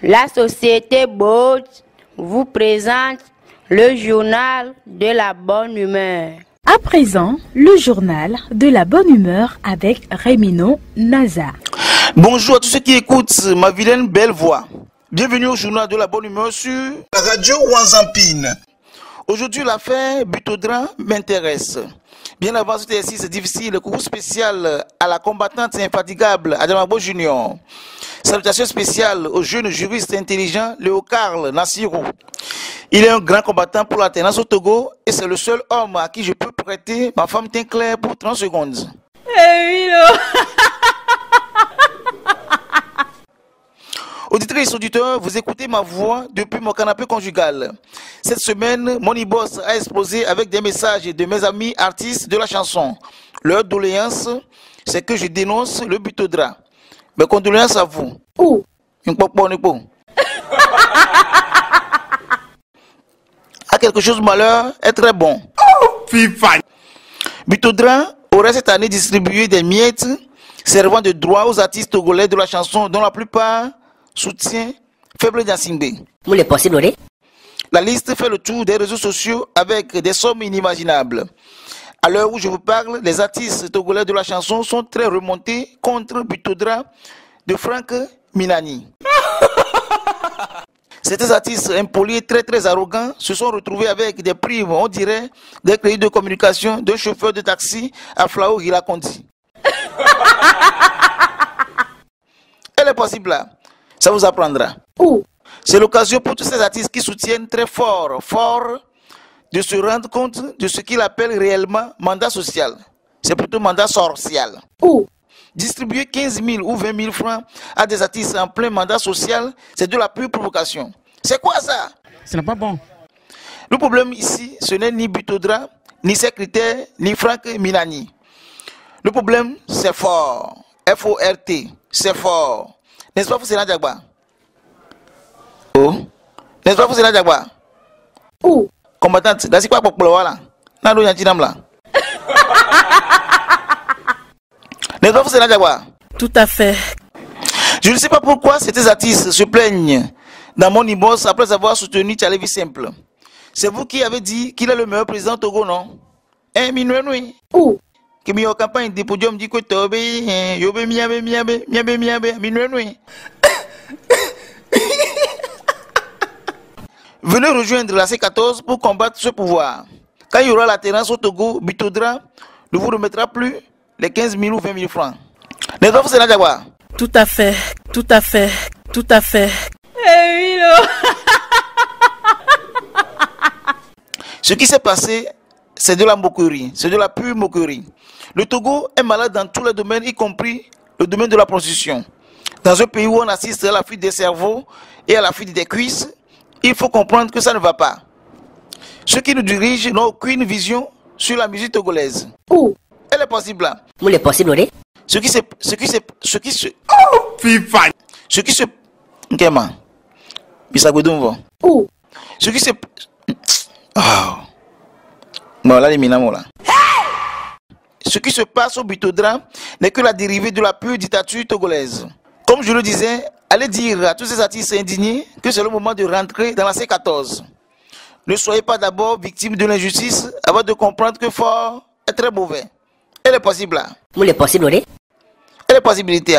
La société Bold vous présente le journal de la bonne humeur. À présent, le journal de la bonne humeur avec Rémino Naza. Bonjour à tous ceux qui écoutent ma vilaine belle voix. Bienvenue au journal de la bonne humeur sur la radio Wanzampine. Aujourd'hui, l'affaire Butodra m'intéresse. Bien avant cet exercice difficile, coucou spécial à la combattante infatigable Adamabo Junior. Salutations spéciales au jeune juriste intelligent Léo-Carl Nassirou. Il est un grand combattant pour l'alternance au Togo et c'est le seul homme à qui je peux prêter ma femme teint clair pour 30 secondes. Auditrices, auditeurs, vous écoutez ma voix depuis mon canapé conjugal. Cette semaine, Moniboss a explosé avec des messages de mes amis artistes de la chanson. Leur doléance, c'est que je dénonce le Butodra. Mes condoléances à vous. Où? À quelque chose de malheur est très bon. Butodra aurait cette année distribué des miettes servant de droit aux artistes togolais de la chanson dont la plupart soutient Faible Dansingbe. La liste fait le tour des réseaux sociaux avec des sommes inimaginables. À l'heure où je vous parle, les artistes togolais de la chanson sont très remontés contre Butodra de Franck Minani. Certains artistes impolis et très arrogants se sont retrouvés avec des primes, on dirait, des crédits de communication d'un chauffeur de taxi à Flao Hilakondi. Elle est possible là. Ça vous apprendra. C'est l'occasion pour tous ces artistes qui soutiennent très fort de se rendre compte de ce qu'ils appellent réellement mandat social. C'est plutôt mandat social. Distribuer 15 000 ou 20 000 francs à des artistes en plein mandat social, c'est de la pure provocation. C'est quoi ça? Ce n'est pas bon. Le problème ici, ce n'est ni Butodra, ni ses critères, ni Franck Minani. Le problème, c'est fort. F-O-R-T. C'est fort. N'est-ce pas, Foussena Diagba? Oh. N'est-ce pas, Foussena Diagba? Combattante, là, c'est quoi pour le là? Nado Yantinam là. N'est-ce pas, Foussena Diagba? Tout à fait. Je ne sais pas pourquoi ces artistes se plaignent dans mon Moniboss après avoir soutenu Tchalevi Simple. C'est vous qui avez dit qu'il est le meilleur président Togo, non? Minouenoui. Que mi campagne de podium dit que Tobe, yobe miabe, minouenoui. Venez rejoindre la C14 pour combattre ce pouvoir. Quand il y aura l'alternance au Togo, Butodra ne vous remettra plus les 15 000 ou 20 000 francs. N'est-ce pas, Foussena Diagba? Tout à fait. Ce qui s'est passé, c'est de la moquerie, c'est de la pure moquerie. Le Togo est malade dans tous les domaines, y compris le domaine de la prostitution. Dans un pays où on assiste à la fuite des cerveaux et à la fuite des cuisses, il faut comprendre que ça ne va pas. Ceux qui nous dirigent n'ont aucune vision sur la musique togolaise. Elle est possible là. Ce qui se passe au Butodra n'est que la dérivée de la pure dictature togolaise. Comme je le disais, allez dire à tous ces artistes indignés que c'est le moment de rentrer dans la C14. Ne soyez pas d'abord victime de l'injustice avant de comprendre que fort est très mauvais. Elle est possible là. Elle est possibilité.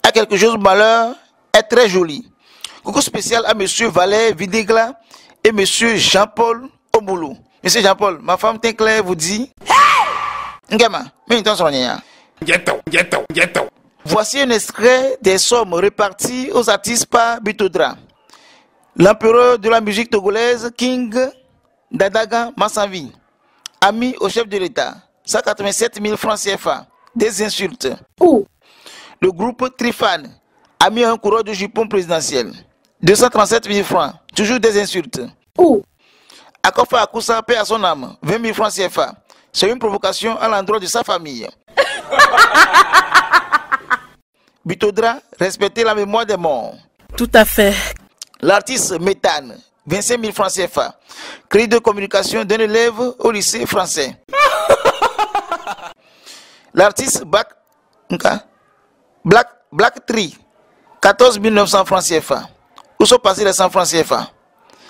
À quelque chose de malheur est très joli. Coucou spécial à monsieur Valère Videgla et monsieur Jean-Paul Omoulou. Monsieur Jean-Paul, ma femme teint clair vous dit. Voici un extrait des sommes réparties aux artistes par Butodra. L'empereur de la musique togolaise, King Dadaga Massavi, ami au chef de l'État, 187 000 francs CFA, des insultes. Le groupe Trifan a mis un coureur de jupon présidentiel, 237 000 francs, toujours des insultes. Akofa Akoussa, paix à son âme, 20 000 francs CFA. C'est une provocation à l'endroit de sa famille. Butodra, respectez la mémoire des morts. Tout à fait. L'artiste Méthane, 25 000 francs CFA. Crédit de communication d'un élève au lycée français. L'artiste Black Tree, 14 900 francs CFA. Où sont passés les 100 francs CFA?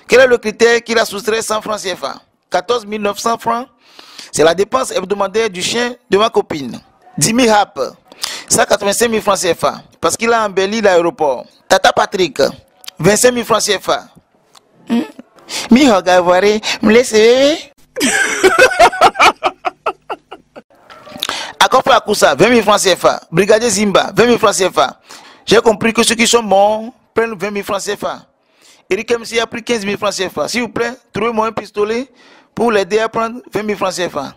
Quel est le critère qu'il a soustrait 100 francs CFA? 14 900 francs, c'est la dépense hebdomadaire du chien de ma copine. Jimmy Hap, 185 000 francs CFA, parce qu'il a embelli l'aéroport. Tata Patrick, 25 000 francs CFA. Mi regardez, me laissez. Accord pour Akoussa, 20 000 francs CFA. Brigadier Zimba, 20 000 francs CFA. J'ai compris que ceux qui sont morts prennent 20 000 francs CFA. Eric MC a pris 15 000 francs CFA. S'il vous plaît, trouvez-moi un pistolet pour l'aider à prendre 20 000 francs CFA.